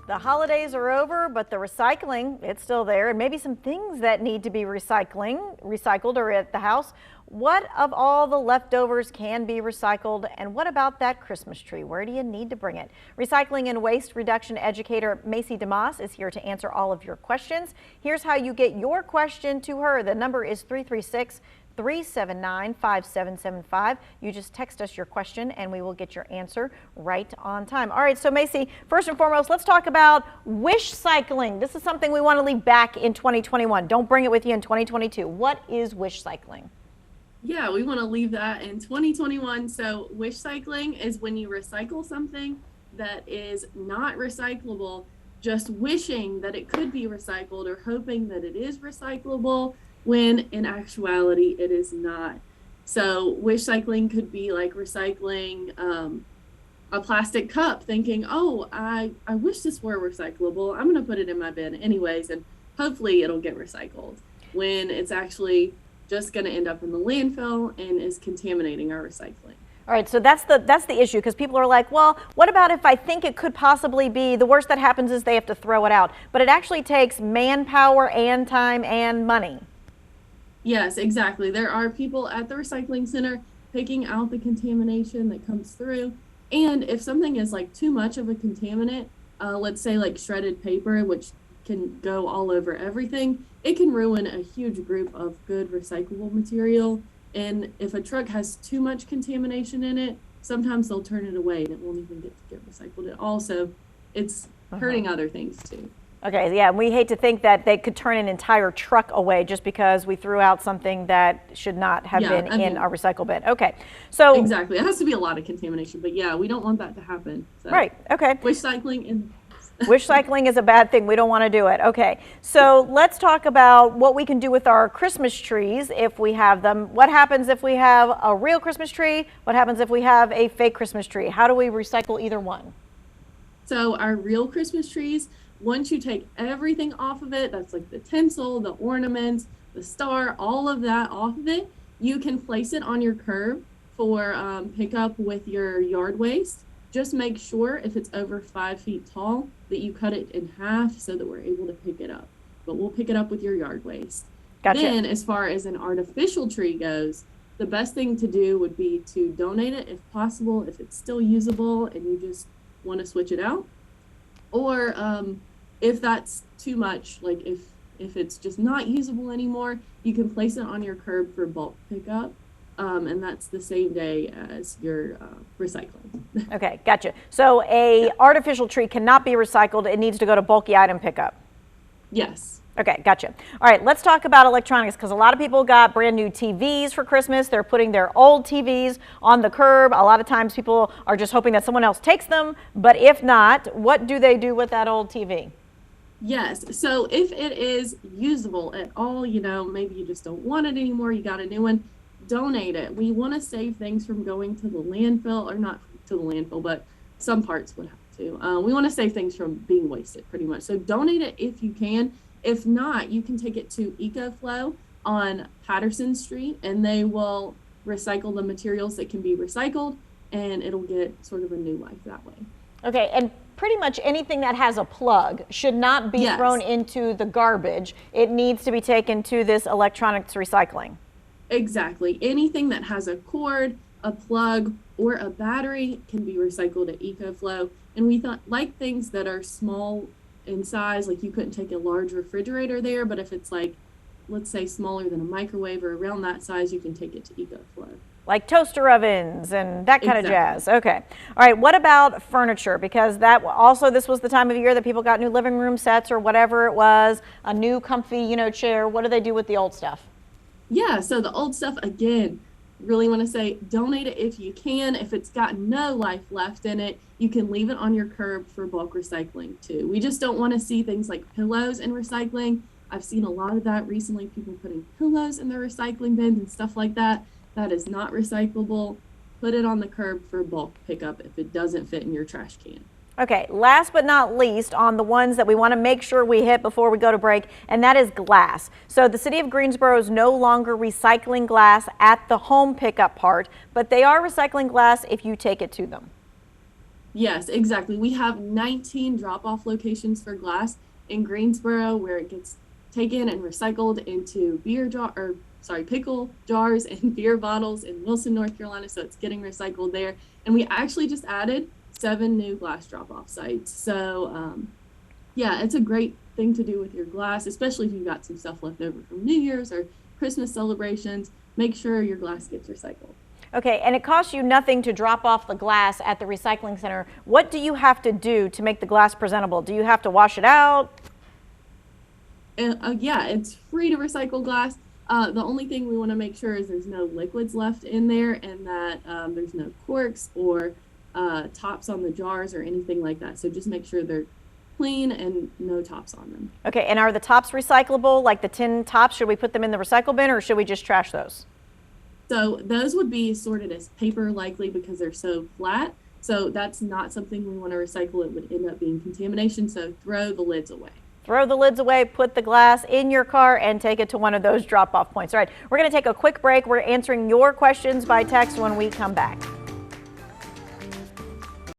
The holidays are over, but the recycling, it's still there, and maybe some things that need to be recycled are at the house. What of all the leftovers can be recycled, and what about that Christmas tree? Where do you need to bring it? Recycling and waste reduction educator Macy DeMoss is here to answer all of your questions. Here's how you get your question to her. The number is 336-379-5775. You just text us your question and we will get your answer right on time. All right, so Macy, first and foremost, let's talk about Wishcycling. This is something we want to leave back in 2021. Don't bring it with you in 2022. What is Wishcycling? Yeah, we want to leave that in 2021. So Wishcycling is when you recycle something that is not recyclable, just wishing that it could be recycled or hoping that it is recyclable, when in actuality it is not. So Wishcycling could be like recycling a plastic cup, thinking, oh, I wish this were recyclable. I'm going to put it in my bin anyways, and hopefully it'll get recycled, when it's actually just going to end up in the landfill and is contaminating our recycling. All right, so that's the issue, because people are like, well, what about if I think it could possibly be, the worst that happens is they have to throw it out, but it actually takes manpower and time and money. Yes, exactly. There are people at the recycling center picking out the contamination that comes through. And if something is like too much of a contaminant, let's say like shredded paper, which can go all over everything, it can ruin a huge group of good recyclable material. And if a truck has too much contamination in it, sometimes they'll turn it away and it won't even get recycled at all. So it's hurting other things too. Okay, yeah, we hate to think that they could turn an entire truck away just because we threw out something that should not have been in our recycle bin. Okay, so exactly, it has to be a lot of contamination, but yeah, we don't want that to happen. So. Right. Okay. Wishcycling is a bad thing. We don't want to do it. Okay, so let's talk about what we can do with our Christmas trees if we have them. What happens if we have a real Christmas tree? What happens if we have a fake Christmas tree? How do we recycle either one? So our real Christmas trees, once you take everything off of it, that's like the tinsel, the ornaments, the star, all of that off of it, you can place it on your curb for pickup with your yard waste. Just make sure if it's over 5 feet tall that you cut it in half so that we're able to pick it up. But we'll pick it up with your yard waste. Gotcha. Then as far as an artificial tree goes, the best thing to do would be to donate it if possible, if it's still usable and you just want to switch it out. Or if that's too much, like if it's just not usable anymore, you can place it on your curb for bulk pickup. And that's the same day as your recycling. Okay, gotcha. So a artificial tree cannot be recycled. It needs to go to bulky item pickup. Yes. Okay, gotcha. All right, let's talk about electronics, because a lot of people got brand new TVs for Christmas. They're putting their old TVs on the curb. A lot of times people are just hoping that someone else takes them. But if not, what do they do with that old TV? Yes, so if it is usable at all, you know, maybe you just don't want it anymore, you got a new one, donate it. We want to save things from going to the landfill, or not to the landfill, but some parts would have to. We want to save things from being wasted pretty much. So donate it if you can. If not, you can take it to EcoFlow on Patterson Street and they will recycle the materials that can be recycled and it'll get sort of a new life that way. Okay, and pretty much anything that has a plug should not be thrown into the garbage. It needs to be taken to this electronics recycling. Exactly. Anything that has a cord, a plug, or a battery can be recycled at EcoFlow. And we thought, like things that are small in size, like you couldn't take a large refrigerator there, but if it's like, let's say smaller than a microwave or around that size, you can take it to EcoFlow. Like toaster ovens and that kind of jazz. Okay. All right. What about furniture? Because that also, this was the time of year that people got new living room sets or whatever it was, a new comfy, chair. What do they do with the old stuff? Yeah. So the old stuff, again, really want to say donate it if you can. If it's got no life left in it, you can leave it on your curb for bulk recycling too. We just don't want to see things like pillows in recycling. I've seen a lot of that recently, people putting pillows in their recycling bins and stuff like that. That is not recyclable. Put it on the curb for bulk pickup if it doesn't fit in your trash can. Okay, last but not least on the ones that we want to make sure we hit before we go to break, and that is glass. So the city of Greensboro is no longer recycling glass at the home pickup part, but they are recycling glass if you take it to them. Yes, exactly. We have 19 drop-off locations for glass in Greensboro where it gets taken and recycled into pickle jars and beer bottles in Wilson, North Carolina. So it's getting recycled there. And we actually just added 7 new glass drop-off sites. So yeah, it's a great thing to do with your glass, especially if you've got some stuff left over from New Year's or Christmas celebrations. Make sure your glass gets recycled. Okay, and it costs you nothing to drop off the glass at the recycling center. What do you have to do to make the glass presentable? Do you have to wash it out? Yeah, it's free to recycle glass. The only thing we want to make sure is there's no liquids left in there and that there's no corks or tops on the jars or anything like that. So just make sure they're clean and no tops on them. Okay, and are the tops recyclable, like the tin tops? Should we put them in the recycle bin or should we just trash those? So those would be sorted as paper likely because they're so flat. So that's not something we want to recycle. It would end up being contamination. So throw the lids away. Throw the lids away, put the glass in your car, and take it to one of those drop-off points. All right, we're going to take a quick break. We're answering your questions by text when we come back.